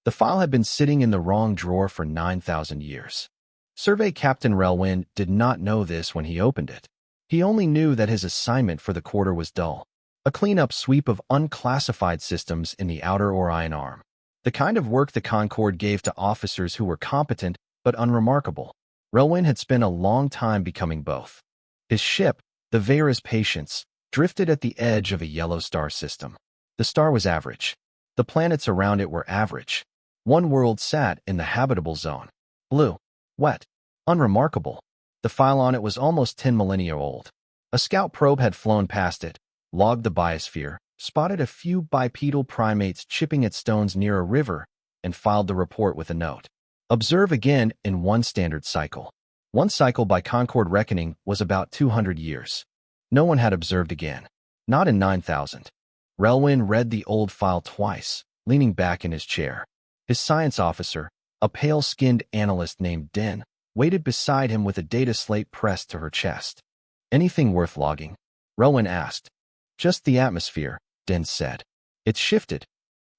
The file had been sitting in the wrong drawer for 9,000 years. Survey Captain Relwyn did not know this when he opened it. He only knew that his assignment for the quarter was dull. A cleanup sweep of unclassified systems in the outer Orion arm. The kind of work the Concord gave to officers who were competent but unremarkable. Relwyn had spent a long time becoming both. His ship, the Vera's Patience, drifted at the edge of a yellow star system. The star was average. The planets around it were average. One world sat in the habitable zone. Blue, wet, unremarkable. The file on it was almost 10 millennia old. A scout probe had flown past it, logged the biosphere, spotted a few bipedal primates chipping at stones near a river, and filed the report with a note. Observe again in one standard cycle. One cycle by Concord reckoning was about 200 years. No one had observed again. Not in 9,000. Relwyn read the old file twice, leaning back in his chair. His science officer, a pale-skinned analyst named Den, waited beside him with a data slate pressed to her chest. Anything worth logging? Relwyn asked. Just the atmosphere, Den said. It's shifted.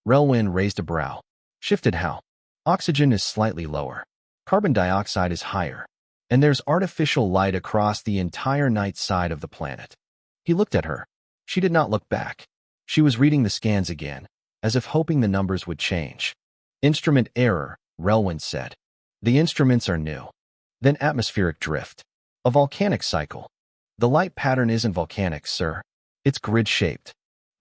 Relwyn raised a brow. Shifted how? Oxygen is slightly lower. Carbon dioxide is higher. And there's artificial light across the entire night side of the planet. He looked at her. She did not look back. She was reading the scans again, as if hoping the numbers would change. Instrument error, Relwyn said. The instruments are new. Then atmospheric drift. A volcanic cycle. The light pattern isn't volcanic, sir. It's grid-shaped.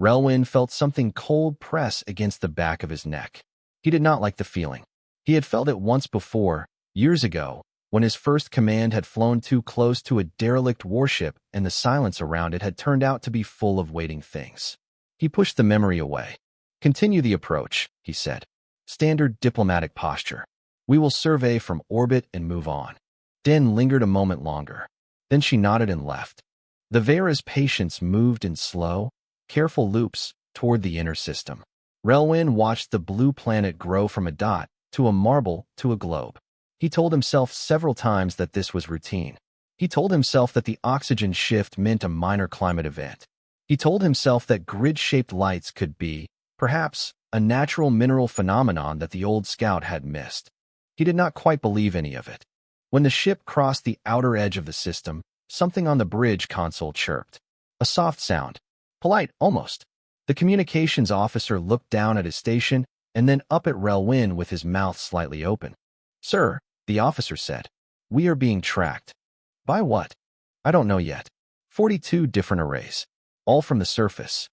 Relwyn felt something cold press against the back of his neck. He did not like the feeling. He had felt it once before, years ago, when his first command had flown too close to a derelict warship and the silence around it had turned out to be full of waiting things. He pushed the memory away. Continue the approach, he said. Standard diplomatic posture. We will survey from orbit and move on. Den lingered a moment longer. Then she nodded and left. The Vera's Patience moved in slow, careful loops toward the inner system. Relwyn watched the blue planet grow from a dot to a marble to a globe. He told himself several times that this was routine. He told himself that the oxygen shift meant a minor climate event. He told himself that grid-shaped lights could be, perhaps, a natural mineral phenomenon that the old scout had missed. He did not quite believe any of it. When the ship crossed the outer edge of the system, something on the bridge console chirped. A soft sound. Polite, almost. The communications officer looked down at his station and then up at Relwyn with his mouth slightly open. Sir, the officer said, we are being tracked. By what? I don't know yet. 42 different arrays. All from the surface.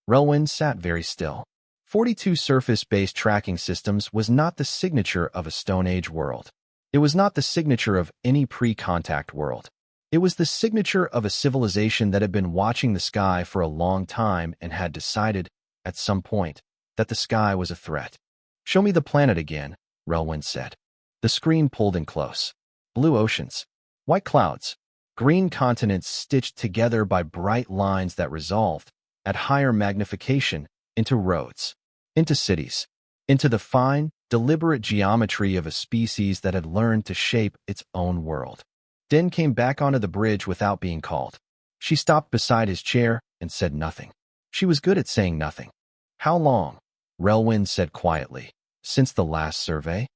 Relwyn sat very still. 42 surface-based tracking systems was not the signature of a Stone Age world. It was not the signature of any pre-contact world. It was the signature of a civilization that had been watching the sky for a long time and had decided, at some point, that the sky was a threat. Show me the planet again, Relwyn said. The screen pulled in close. Blue oceans. White clouds. Green continents stitched together by bright lines that resolved, at higher magnification, into roads, into cities, into the fine, deliberate geometry of a species that had learned to shape its own world. Den came back onto the bridge without being called. She stopped beside his chair and said nothing. She was good at saying nothing. How long? Relwyn said quietly. Since the last survey?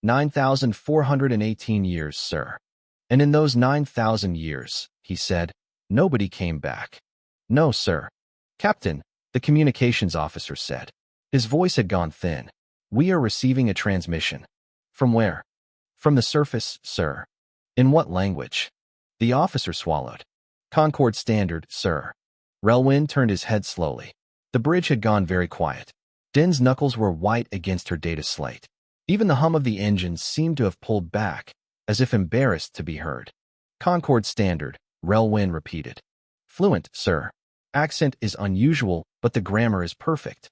9,418 years, sir. And in those 9,000 years, he said, nobody came back. No, sir. Captain, the communications officer said. His voice had gone thin. We are receiving a transmission. From where? From the surface, sir. In what language? The officer swallowed. Concord Standard, sir. Relwyn turned his head slowly. The bridge had gone very quiet. Den's knuckles were white against her data slate. Even the hum of the engines seemed to have pulled back, as if embarrassed to be heard. Concord Standard, Relwyn repeated. Fluent, sir. Accent is unusual, but the grammar is perfect.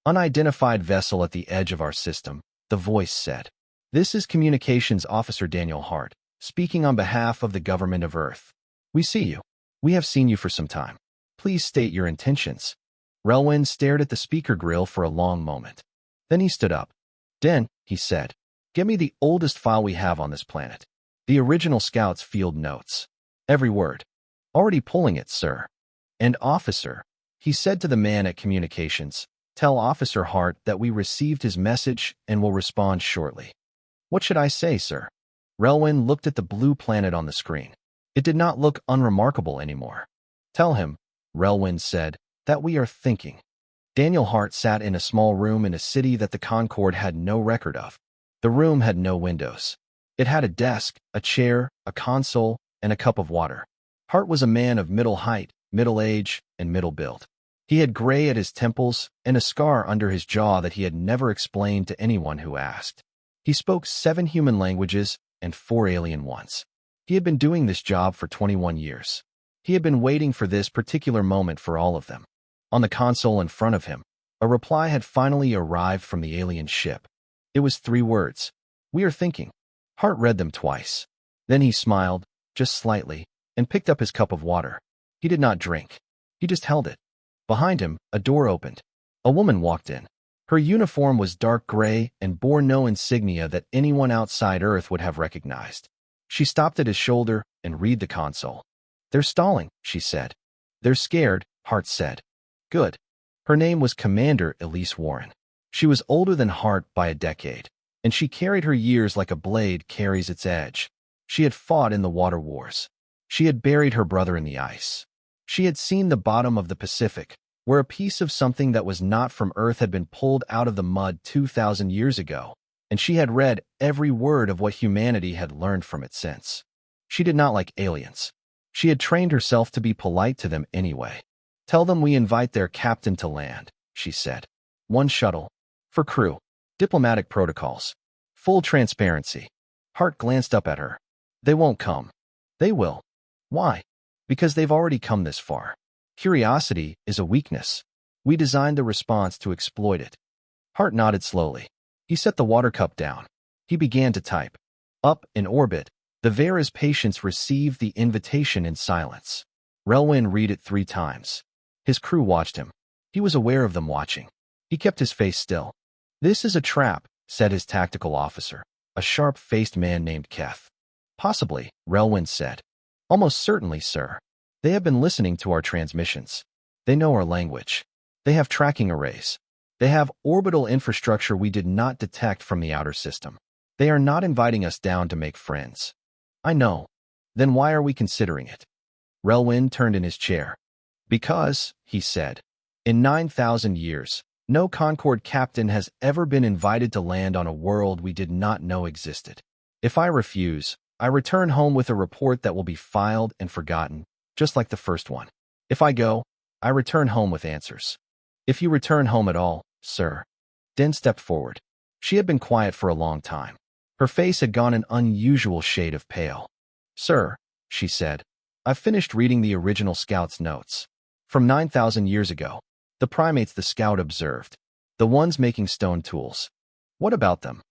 Unidentified vessel at the edge of our system, the voice said. This is Communications Officer Daniel Hart, speaking on behalf of the government of Earth. We see you. We have seen you for some time. Please state your intentions. Relwyn stared at the speaker grill for a long moment. Then he stood up. Den, he said, get me the oldest file we have on this planet. The original Scout's field notes. Every word. Already pulling it, sir. And officer, he said to the man at communications, Tell Officer Hart that we received his message and will respond shortly. What should I say, sir? Relwyn looked at the blue planet on the screen. It did not look unremarkable anymore. Tell him, Relwyn said, that we are thinking. Daniel Hart sat in a small room in a city that the Concord had no record of. The room had no windows. It had a desk, a chair, a console, and a cup of water. Hart was a man of middle height, middle age, and middle build. He had gray at his temples and a scar under his jaw that he had never explained to anyone who asked. He spoke 7 human languages and 4 alien ones. He had been doing this job for 21 years. He had been waiting for this particular moment for all of them. On the console in front of him, a reply had finally arrived from the alien ship. It was 3 words. We are thinking. Hart read them twice. Then he smiled, just slightly, and picked up his cup of water. He did not drink. He just held it. Behind him, a door opened. A woman walked in. Her uniform was dark gray and bore no insignia that anyone outside Earth would have recognized. She stopped at his shoulder and read the console. They're stalling, she said. They're scared, Hart said. Good. Her name was Commander Elise Warren. She was older than Hart by a decade, and she carried her years like a blade carries its edge. She had fought in the water wars. She had buried her brother in the ice. She had seen the bottom of the Pacific, where a piece of something that was not from Earth had been pulled out of the mud 2,000 years ago, and she had read every word of what humanity had learned from it since. She did not like aliens. She had trained herself to be polite to them anyway. Tell them we invite their captain to land, she said. 1 shuttle. For crew. Diplomatic protocols. Full transparency. Hart glanced up at her. They won't come. They will. Why? Because they've already come this far. Curiosity is a weakness. We designed the response to exploit it. Hart nodded slowly. He set the water cup down. He began to type. Up in orbit, the Vera's patients received the invitation in silence. Relwyn read it 3 times. His crew watched him. He was aware of them watching. He kept his face still. This is a trap, said his tactical officer, a sharp-faced man named Keth. Possibly, Relwyn said. Almost certainly, sir. They have been listening to our transmissions. They know our language. They have tracking arrays. They have orbital infrastructure we did not detect from the outer system. They are not inviting us down to make friends. I know. Then why are we considering it? Relwyn turned in his chair. Because, he said, in 9,000 years, no Concord captain has ever been invited to land on a world we did not know existed. If I refuse, I return home with a report that will be filed and forgotten, just like the first one. If I go, I return home with answers. If you return home at all, sir. Den stepped forward. She had been quiet for a long time. Her face had gone an unusual shade of pale. Sir, she said, I've finished reading the original Scout's notes. From 9,000 years ago, the primates the Scout observed, the ones making stone tools. What about them?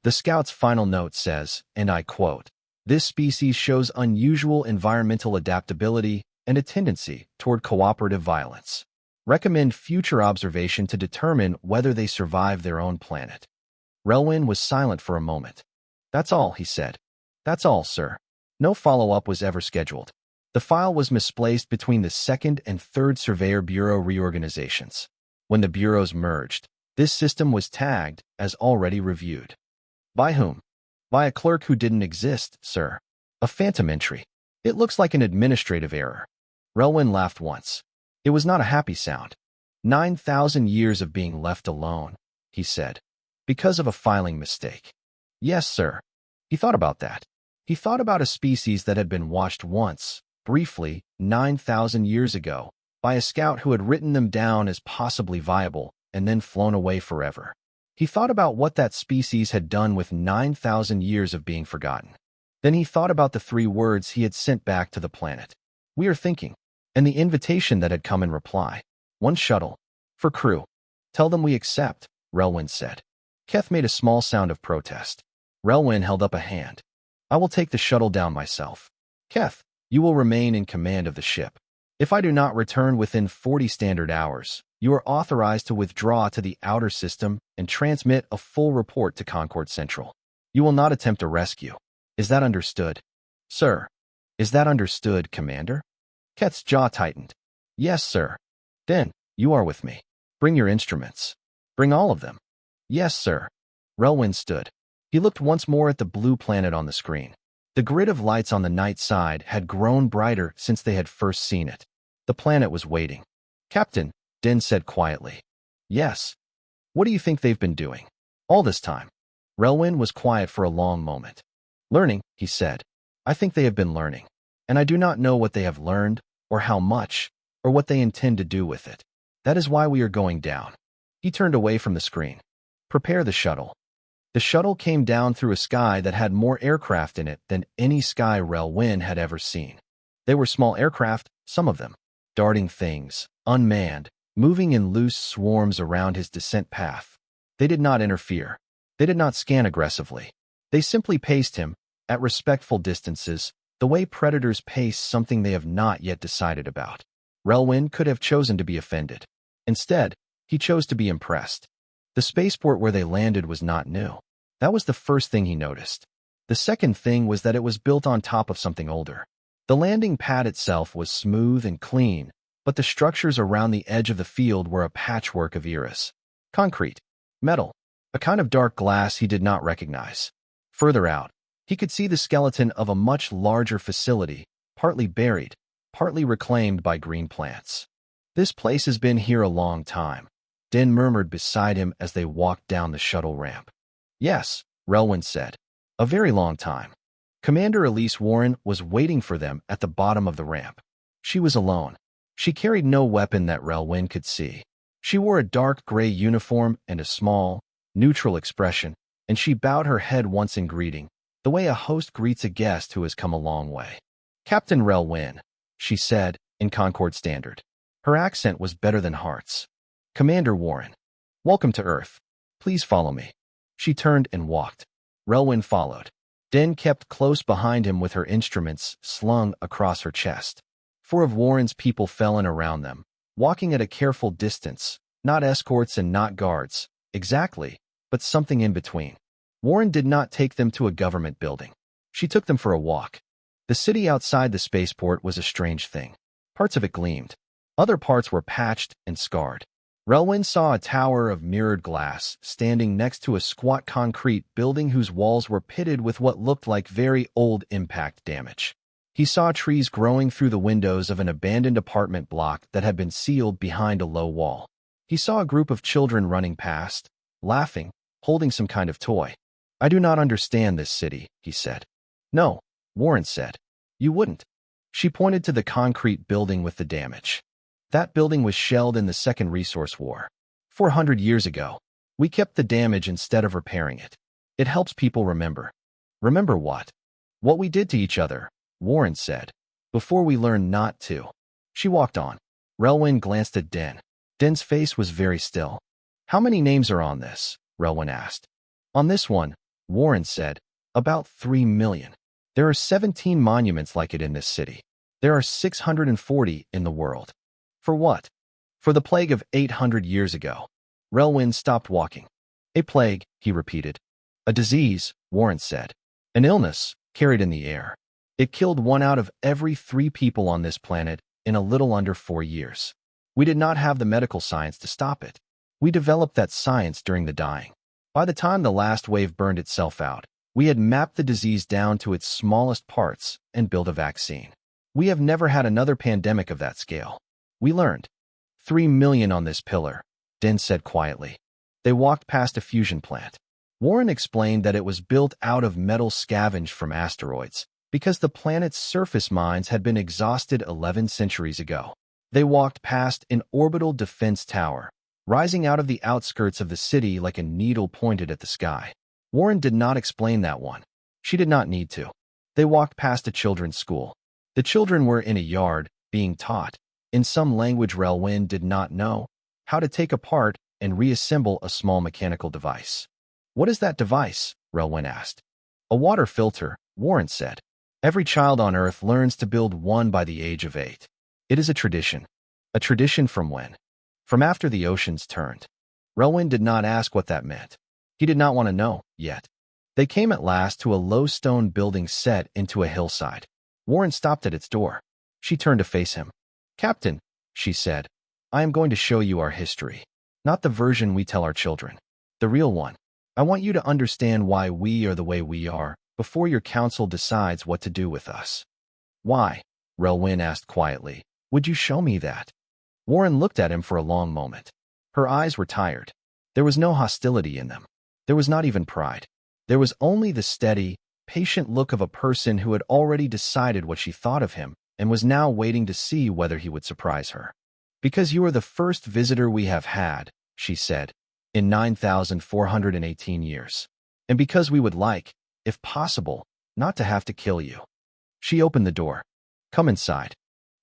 The Scout's final note says, and I quote, this species shows unusual environmental adaptability and a tendency toward cooperative violence. Recommend future observation to determine whether they survive their own planet. Relwyn was silent for a moment. That's all, he said. That's all, sir. No follow-up was ever scheduled. The file was misplaced between the 2nd and 3rd Surveyor Bureau reorganizations. When the bureaus merged, this system was tagged as already reviewed. By whom? By a clerk who didn't exist, sir. A phantom entry. It looks like an administrative error. Relwyn laughed once. It was not a happy sound. 9,000 years of being left alone, he said. Because of a filing mistake. Yes, sir. He thought about that. He thought about a species that had been watched once, briefly, 9,000 years ago, by a scout who had written them down as possibly viable and then flown away forever. He thought about what that species had done with 9,000 years of being forgotten. Then he thought about the 3 words he had sent back to the planet. We are thinking. And the invitation that had come in reply. 1 shuttle. For crew. Tell them we accept, Relwyn said. Keth made a small sound of protest. Relwyn held up a hand. I will take the shuttle down myself. Keth, you will remain in command of the ship. If I do not return within 40 standard hours, you are authorized to withdraw to the outer system and transmit a full report to Concord Central. You will not attempt a rescue. Is that understood? Sir. Is that understood, Commander? Keth's jaw tightened. Yes, sir. Then, you are with me. Bring your instruments. Bring all of them. Yes, sir. Relwyn stood. He looked once more at the blue planet on the screen. The grid of lights on the night side had grown brighter since they had first seen it. The planet was waiting. Captain, Din said quietly. Yes. What do you think they've been doing all this time? Relwyn was quiet for a long moment. Learning, he said. I think they have been learning. And I do not know what they have learned, or how much, or what they intend to do with it. That is why we are going down. He turned away from the screen. Prepare the shuttle. The shuttle came down through a sky that had more aircraft in it than any sky Relwyn had ever seen. They were small aircraft, some of them, darting things, unmanned, moving in loose swarms around his descent path. They did not interfere. They did not scan aggressively. They simply paced him, at respectful distances, the way predators pace something they have not yet decided about. Relwyn could have chosen to be offended. Instead, he chose to be impressed. The spaceport where they landed was not new. That was the first thing he noticed. The second thing was that it was built on top of something older. The landing pad itself was smooth and clean, but the structures around the edge of the field were a patchwork of eras. Concrete, metal, a kind of dark glass he did not recognize. Further out, he could see the skeleton of a much larger facility, partly buried, partly reclaimed by green plants. This place has been here a long time, Din murmured beside him as they walked down the shuttle ramp. Yes, Relwyn said. A very long time. Commander Elise Warren was waiting for them at the bottom of the ramp. She was alone. She carried no weapon that Relwyn could see. She wore a dark gray uniform and a small, neutral expression, and she bowed her head once in greeting, the way a host greets a guest who has come a long way. Captain Relwyn, she said, in Concord Standard. Her accent was better than Hart's. Commander Warren. Welcome to Earth. Please follow me. She turned and walked. Relwyn followed. Din kept close behind him with her instruments slung across her chest. 4 of Warren's people fell in around them, walking at a careful distance, not escorts and not guards, exactly, but something in between. Warren did not take them to a government building. She took them for a walk. The city outside the spaceport was a strange thing. Parts of it gleamed. Other parts were patched and scarred. Relwyn saw a tower of mirrored glass standing next to a squat concrete building whose walls were pitted with what looked like very old impact damage. He saw trees growing through the windows of an abandoned apartment block that had been sealed behind a low wall. He saw a group of children running past, laughing, holding some kind of toy. I do not understand this city, he said. No, Warren said. You wouldn't. She pointed to the concrete building with the damage. That building was shelled in the Second Resource War. 400 years ago. We kept the damage instead of repairing it. It helps people remember. Remember what? What we did to each other, Warren said, before we learned not to. She walked on. Relwyn glanced at Din. Din's face was very still. How many names are on this? Relwyn asked. On this one, Warren said, about 3 million. There are 17 monuments like it in this city. There are 640 in the world. For what? For the plague of 800 years ago. Relwyn stopped walking. A plague, he repeated. A disease, Warren said. An illness, carried in the air. It killed 1 out of every 3 people on this planet in a little under 4 years. We did not have the medical science to stop it. We developed that science during the dying. By the time the last wave burned itself out, we had mapped the disease down to its smallest parts and built a vaccine. We have never had another pandemic of that scale. We learned. 3 million on this pillar, Din said quietly. They walked past a fusion plant. Warren explained that it was built out of metal scavenged from asteroids, because the planet's surface mines had been exhausted 11 centuries ago. They walked past an orbital defense tower, rising out of the outskirts of the city like a needle pointed at the sky. Warren did not explain that one. She did not need to. They walked past a children's school. The children were in a yard, being taught, in some language Relwyn did not know, how to take apart and reassemble a small mechanical device. What is that device? Relwyn asked. A water filter, Warren said. Every child on Earth learns to build one by the age of 8. It is a tradition. A tradition from when? From after the oceans turned. Relwyn did not ask what that meant. He did not want to know, yet. They came at last to a low stone building set into a hillside. Warren stopped at its door. She turned to face him. Captain, she said, I am going to show you our history. Not the version we tell our children. The real one. I want you to understand why we are the way we are before your council decides what to do with us. Why? Relwyn asked quietly. Would you show me that? Warren looked at him for a long moment. Her eyes were tired. There was no hostility in them. There was not even pride. There was only the steady, patient look of a person who had already decided what she thought of him and was now waiting to see whether he would surprise her. Because you are the first visitor we have had, she said, in 9,418 years. And because we would like, if possible, not to have to kill you. She opened the door. Come inside.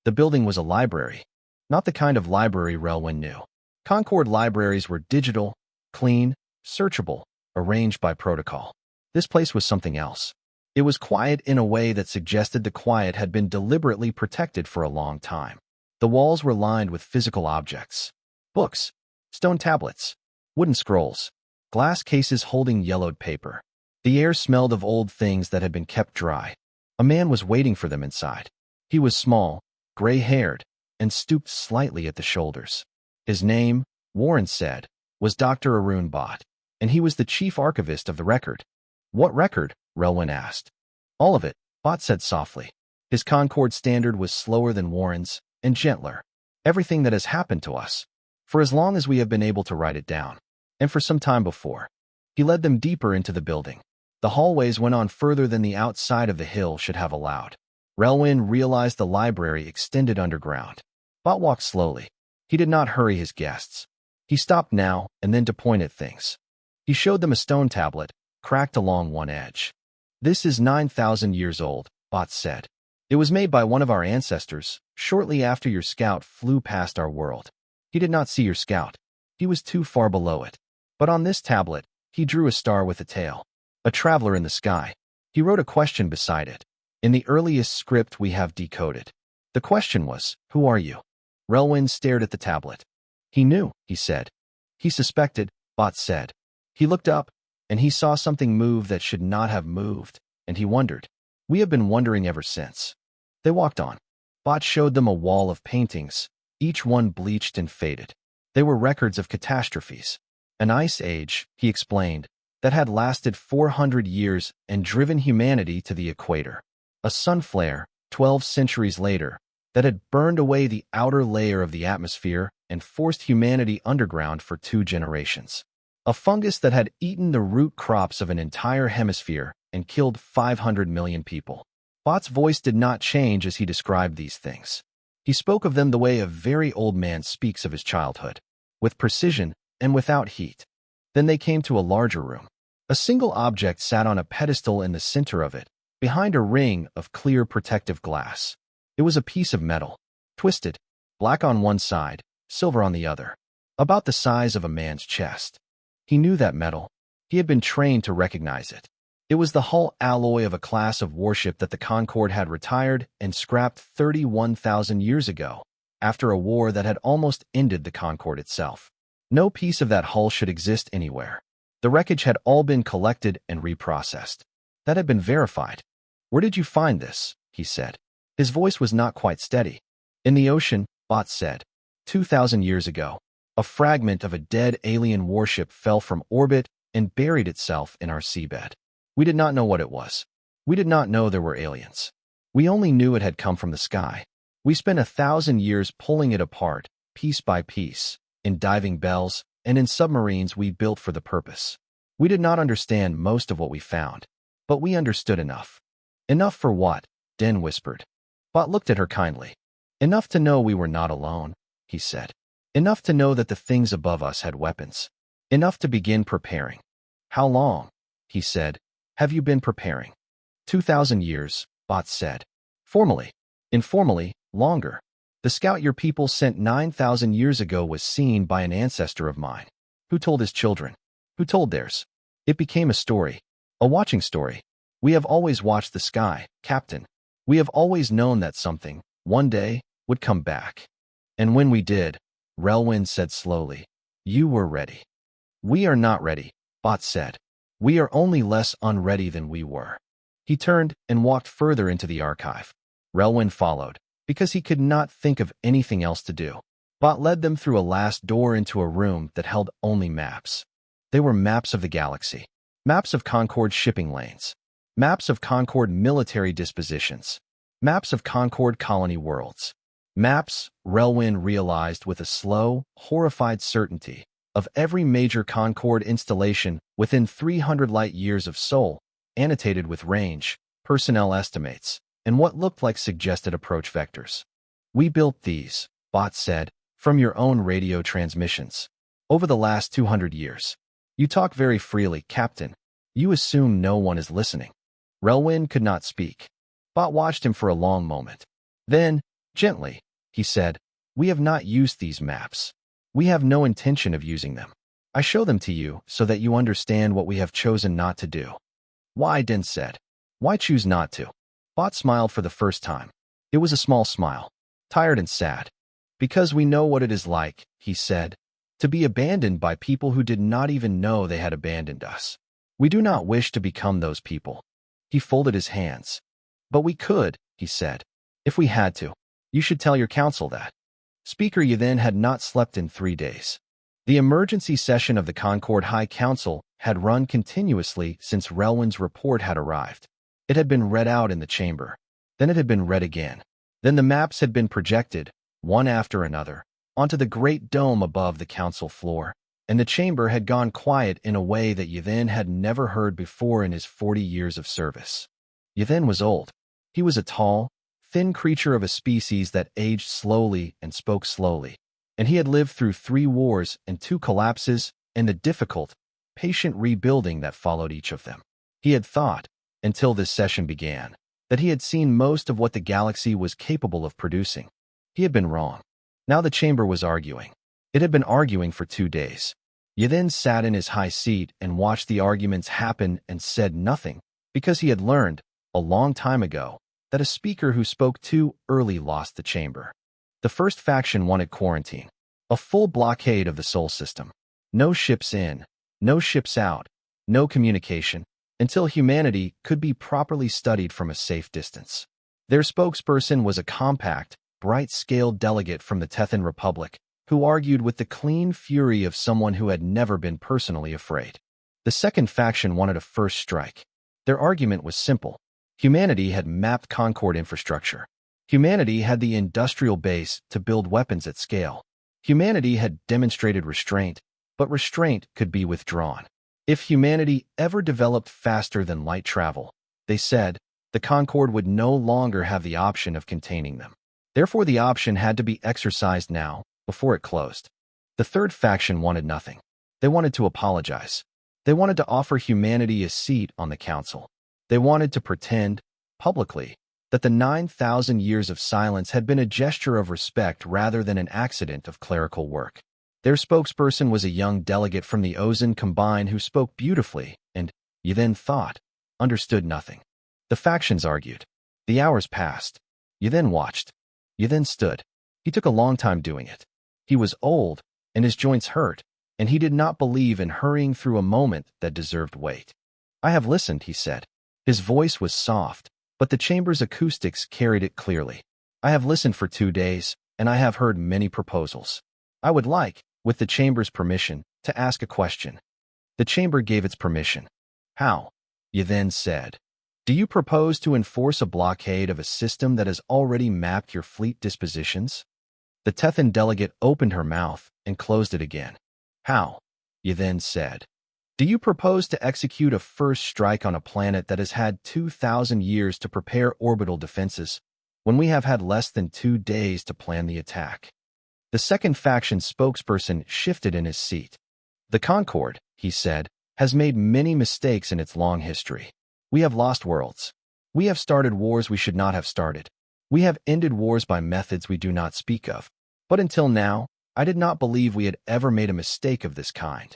The building was a library. Not the kind of library Relwyn knew. Concord libraries were digital, clean, searchable, arranged by protocol. This place was something else. It was quiet in a way that suggested the quiet had been deliberately protected for a long time. The walls were lined with physical objects. Books, stone tablets, wooden scrolls, glass cases holding yellowed paper. The air smelled of old things that had been kept dry. A man was waiting for them inside. He was small, gray-haired, and stooped slightly at the shoulders. His name, Warren said, was Dr. Arun Bhatt, and he was the chief archivist of the record. What record? Relwyn asked. All of it, Bhatt said softly. His Concord standard was slower than Warren's, and gentler. Everything that has happened to us. For as long as we have been able to write it down. And for some time before. He led them deeper into the building. The hallways went on further than the outside of the hill should have allowed. Relwyn realized the library extended underground. Bhatt walked slowly. He did not hurry his guests. He stopped now and then to point at things. He showed them a stone tablet, cracked along one edge. This is 9,000 years old, Bhatt said. It was made by one of our ancestors, shortly after your scout flew past our world. He did not see your scout. He was too far below it. But on this tablet, he drew a star with a tail. A traveler in the sky. He wrote a question beside it. In the earliest script we have decoded. The question was, who are you? Relwyn stared at the tablet. He knew, he said. He suspected, Bhatt said. He looked up, and he saw something move that should not have moved, and he wondered. We have been wondering ever since. They walked on. Bhatt showed them a wall of paintings, each one bleached and faded. They were records of catastrophes. An ice age, he explained, that had lasted 400 years and driven humanity to the equator. A sun flare, 12 centuries later, that had burned away the outer layer of the atmosphere and forced humanity underground for 2 generations. A fungus that had eaten the root crops of an entire hemisphere and killed 500 million people. Bhatt's voice did not change as he described these things. He spoke of them the way a very old man speaks of his childhood, with precision and without heat. Then they came to a larger room. A single object sat on a pedestal in the center of it, behind a ring of clear protective glass. It was a piece of metal, twisted, black on one side, silver on the other, about the size of a man's chest. He knew that metal. He had been trained to recognize it. It was the hull alloy of a class of warship that the Concorde had retired and scrapped 31,000 years ago, after a war that had almost ended the Concorde itself. No piece of that hull should exist anywhere. The wreckage had all been collected and reprocessed. That had been verified. Where did you find this? He said. His voice was not quite steady. In the ocean, Bhatt said. 2,000 years ago, a fragment of a dead alien warship fell from orbit and buried itself in our seabed. We did not know what it was. We did not know there were aliens. We only knew it had come from the sky. We spent 1,000 years pulling it apart, piece by piece, in diving bells and in submarines we built for the purpose. We did not understand most of what we found, but we understood enough. Enough for what? Den whispered. Bhatt looked at her kindly. Enough to know we were not alone, he said. Enough to know that the things above us had weapons. Enough to begin preparing. How long, he said, have you been preparing? 2,000 years, Bhatt said. Formally. Informally, longer. The scout your people sent 9,000 years ago was seen by an ancestor of mine. Who told his children? Who told theirs? It became a story. A watching story. We have always watched the sky, Captain. We have always known that something, one day, would come back. And when we did, Relwyn said slowly, you were ready. We are not ready, Bhatt said. We are only less unready than we were. He turned and walked further into the archive. Relwyn followed, because he could not think of anything else to do. Bot led them through a last door into a room that held only maps. They were maps of the galaxy, maps of Concord shipping lanes, maps of Concord military dispositions, maps of Concord colony worlds, maps, Relwyn realized with a slow, horrified certainty, of every major Concord installation within 300 light-years of Sol, annotated with range, personnel estimates, and what looked like suggested approach vectors. We built these, Bot said, from your own radio transmissions. Over the last 200 years. You talk very freely, Captain. You assume no one is listening. Relwyn could not speak. Bot watched him for a long moment. Then, gently, he said, we have not used these maps. We have no intention of using them. I show them to you so that you understand what we have chosen not to do. Why, Den said. Why choose not to? Bot smiled for the first time. It was a small smile, tired and sad. Because we know what it is like, he said, to be abandoned by people who did not even know they had abandoned us. We do not wish to become those people. He folded his hands. But we could, he said, if we had to. You should tell your council that. Speaker Yathen had not slept in 3 days. The emergency session of the Concord High Council had run continuously since Relwyn's report had arrived. It had been read out in the chamber. Then it had been read again. Then the maps had been projected, one after another, onto the great dome above the council floor, and the chamber had gone quiet in a way that Yathen had never heard before in his 40 years of service. Yathen was old. He was a tall, thin creature of a species that aged slowly and spoke slowly, and he had lived through 3 wars and 2 collapses and the difficult, patient rebuilding that followed each of them. He had thought, until this session began, that he had seen most of what the galaxy was capable of producing. He had been wrong. Now the chamber was arguing. It had been arguing for 2 days. Yathen sat in his high seat and watched the arguments happen and said nothing, because he had learned, a long time ago, that a speaker who spoke too early lost the chamber. The first faction wanted quarantine, a full blockade of the Sol system. No ships in, no ships out, no communication, until humanity could be properly studied from a safe distance. Their spokesperson was a compact, bright-scaled delegate from the Tethan Republic, who argued with the clean fury of someone who had never been personally afraid. The second faction wanted a first strike. Their argument was simple. Humanity had mapped Concord infrastructure. Humanity had the industrial base to build weapons at scale. Humanity had demonstrated restraint, but restraint could be withdrawn. If humanity ever developed faster than light travel, they said, the Concord would no longer have the option of containing them. Therefore, the option had to be exercised now, before it closed. The third faction wanted nothing. They wanted to apologize. They wanted to offer humanity a seat on the council. They wanted to pretend, publicly, that the 9,000 years of silence had been a gesture of respect rather than an accident of clerical work. Their spokesperson was a young delegate from the Ozone Combine who spoke beautifully and, Yathen thought, understood nothing. The factions argued. The hours passed. Yathen watched. Yathen stood. He took a long time doing it. He was old, and his joints hurt, and he did not believe in hurrying through a moment that deserved wait. I have listened, he said. His voice was soft, but the chamber's acoustics carried it clearly. I have listened for 2 days, and I have heard many proposals. I would like, with the chamber's permission, to ask a question. The chamber gave its permission. How? Yathen said. Do you propose to enforce a blockade of a system that has already mapped your fleet dispositions? The Tethan delegate opened her mouth and closed it again. How? Yathen said. Do you propose to execute a first strike on a planet that has had 2,000 years to prepare orbital defenses, when we have had less than 2 days to plan the attack? The second faction spokesperson shifted in his seat. The Concord, he said, has made many mistakes in its long history. We have lost worlds. We have started wars we should not have started. We have ended wars by methods we do not speak of. But until now, I did not believe we had ever made a mistake of this kind.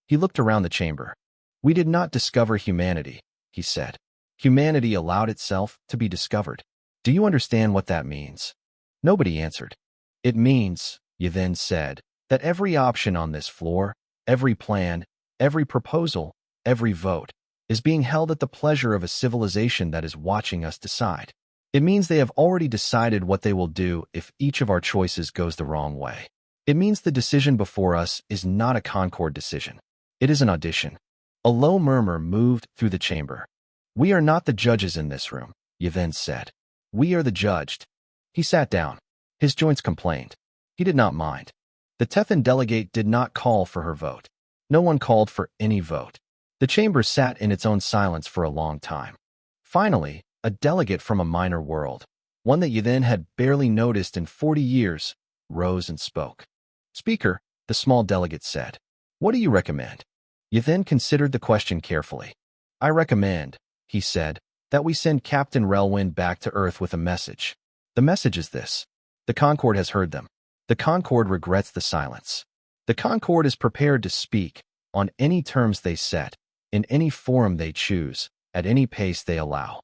He looked around the chamber. We did not discover humanity, he said. Humanity allowed itself to be discovered. Do you understand what that means? Nobody answered. It means, Yathen said, that every option on this floor, every plan, every proposal, every vote, is being held at the pleasure of a civilization that is watching us decide. It means they have already decided what they will do if each of our choices goes the wrong way. It means the decision before us is not a Concord decision. It is an audition. A low murmur moved through the chamber. We are not the judges in this room, Yevhen said. We are the judged. He sat down. His joints complained. He did not mind. The Tethan delegate did not call for her vote. No one called for any vote. The chamber sat in its own silence for a long time. Finally, a delegate from a minor world, one that Yevhen had barely noticed in 40 years, rose and spoke. Speaker, the small delegate said, what do you recommend? Yevhen considered the question carefully. I recommend, he said, that we send Captain Relwyn back to Earth with a message. The message is this. The Concord has heard them. The Concord regrets the silence. The Concord is prepared to speak, on any terms they set, in any forum they choose, at any pace they allow.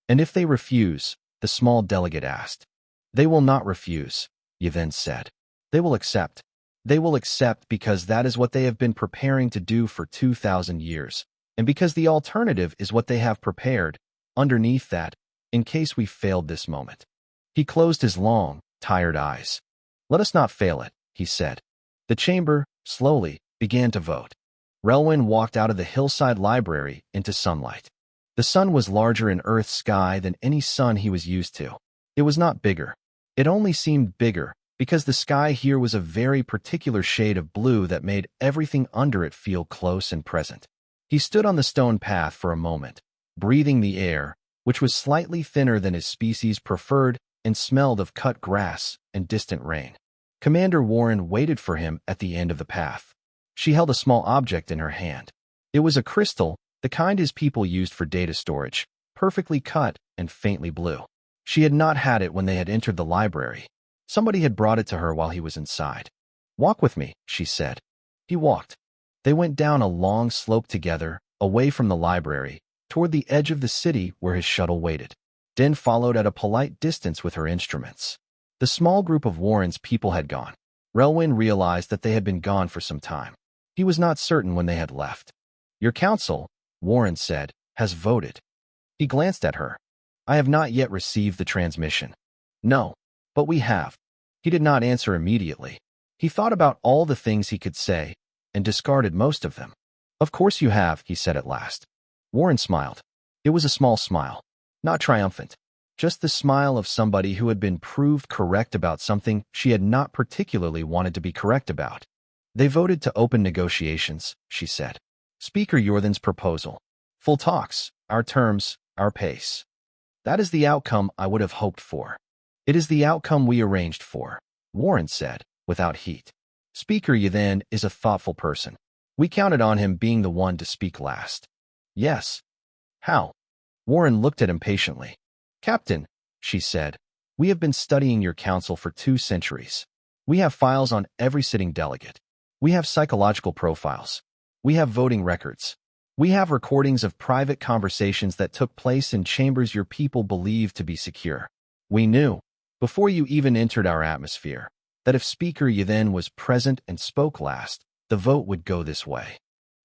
And if they refuse, the small delegate asked. They will not refuse, Yevhen said. They will accept. They will accept because that is what they have been preparing to do for 2,000 years, and because the alternative is what they have prepared, underneath that, in case we failed this moment. He closed his long, tired eyes. Let us not fail it, he said. The chamber, slowly, began to vote. Relwyn walked out of the hillside library into sunlight. The sun was larger in Earth's sky than any sun he was used to. It was not bigger. It only seemed bigger because the sky here was a very particular shade of blue that made everything under it feel close and present. He stood on the stone path for a moment, breathing the air, which was slightly thinner than his species preferred and smelled of cut grass and distant rain. Commander Warren waited for him at the end of the path. She held a small object in her hand. It was a crystal, the kind his people used for data storage, perfectly cut and faintly blue. She had not had it when they had entered the library. Somebody had brought it to her while he was inside. Walk with me, she said. He walked. They went down a long slope together, away from the library, toward the edge of the city where his shuttle waited. Den followed at a polite distance with her instruments. The small group of Warren's people had gone. Relwyn realized that they had been gone for some time. He was not certain when they had left. Your council, Warren said, has voted. He glanced at her. I have not yet received the transmission. No, but we have. He did not answer immediately. He thought about all the things he could say, and discarded most of them. Of course you have, he said at last. Warren smiled. It was a small smile. Not triumphant. Just the smile of somebody who had been proved correct about something she had not particularly wanted to be correct about. They voted to open negotiations, she said. Speaker Yorthan's proposal. Full talks, our terms, our pace. That is the outcome I would have hoped for. It is the outcome we arranged for, Warren said, without heat. Speaker Yevhen is a thoughtful person. We counted on him being the one to speak last. Yes. How? Warren looked at him patiently. Captain, she said, we have been studying your council for 2 centuries. We have files on every sitting delegate. We have psychological profiles. We have voting records. We have recordings of private conversations that took place in chambers your people believed to be secure. We knew, before you even entered our atmosphere, that if Speaker Yevhen was present and spoke last, the vote would go this way.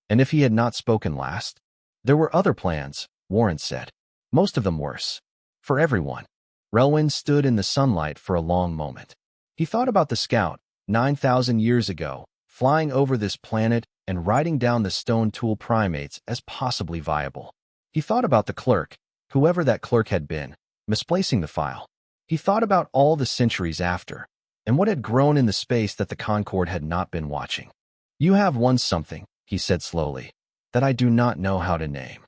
And if he had not spoken last? There were other plans, Warren said. Most of them worse. For everyone. Relwyn stood in the sunlight for a long moment. He thought about the scout, 9,000 years ago, flying over this planet and writing down the stone tool primates as possibly viable. He thought about the clerk, whoever that clerk had been, misplacing the file. He thought about all the centuries after, and what had grown in the space that the Concord had not been watching. You have won something, he said slowly, that I do not know how to name.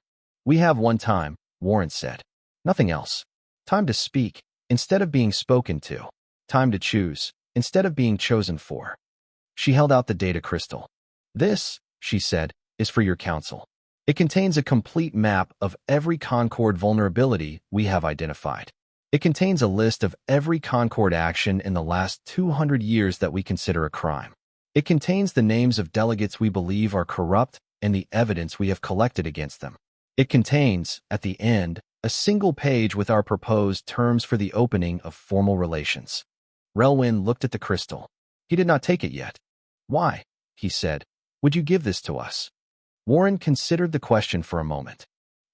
We have won time, Warren said. Nothing else. Time to speak, instead of being spoken to. Time to choose, instead of being chosen for. She held out the data crystal. This, she said, is for your council. It contains a complete map of every Concord vulnerability we have identified. It contains a list of every Concord action in the last 200 years that we consider a crime. It contains the names of delegates we believe are corrupt and the evidence we have collected against them. It contains, at the end, a single page with our proposed terms for the opening of formal relations. Relwyn looked at the crystal. He did not take it yet. Why, he said, would you give this to us? Warren considered the question for a moment.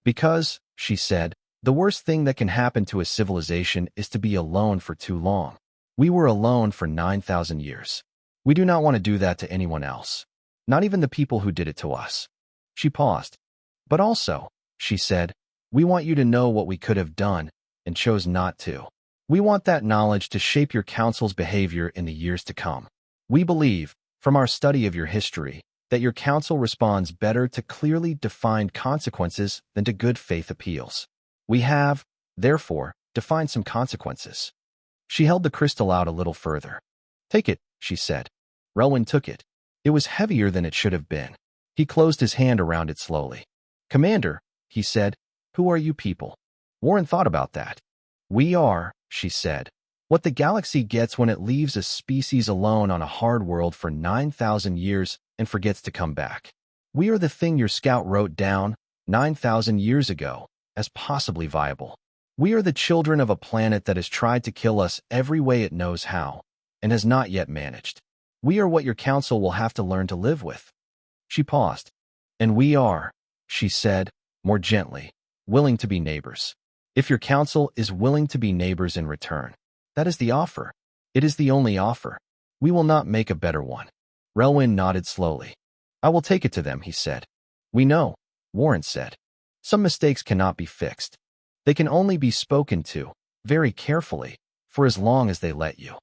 Because, she said, the worst thing that can happen to a civilization is to be alone for too long. We were alone for 9,000 years. We do not want to do that to anyone else. Not even the people who did it to us. She paused. But also, she said, we want you to know what we could have done and chose not to. We want that knowledge to shape your council's behavior in the years to come. We believe, from our study of your history, that your council responds better to clearly defined consequences than to good faith appeals. We have, therefore, defined some consequences. She held the crystal out a little further. Take it, she said. Relwyn took it. It was heavier than it should have been. He closed his hand around it slowly. Commander, he said, who are you people? Warren thought about that. We are, she said, what the galaxy gets when it leaves a species alone on a hard world for 9,000 years and forgets to come back. We are the thing your scout wrote down 9,000 years ago as possibly viable. We are the children of a planet that has tried to kill us every way it knows how and has not yet managed. We are what your council will have to learn to live with. She paused. And we are, she said, more gently, willing to be neighbors. If your council is willing to be neighbors in return, that is the offer. It is the only offer. We will not make a better one. Relwyn nodded slowly. I will take it to them, he said. We know, Warren said. Some mistakes cannot be fixed. They can only be spoken to, very carefully, for as long as they let you.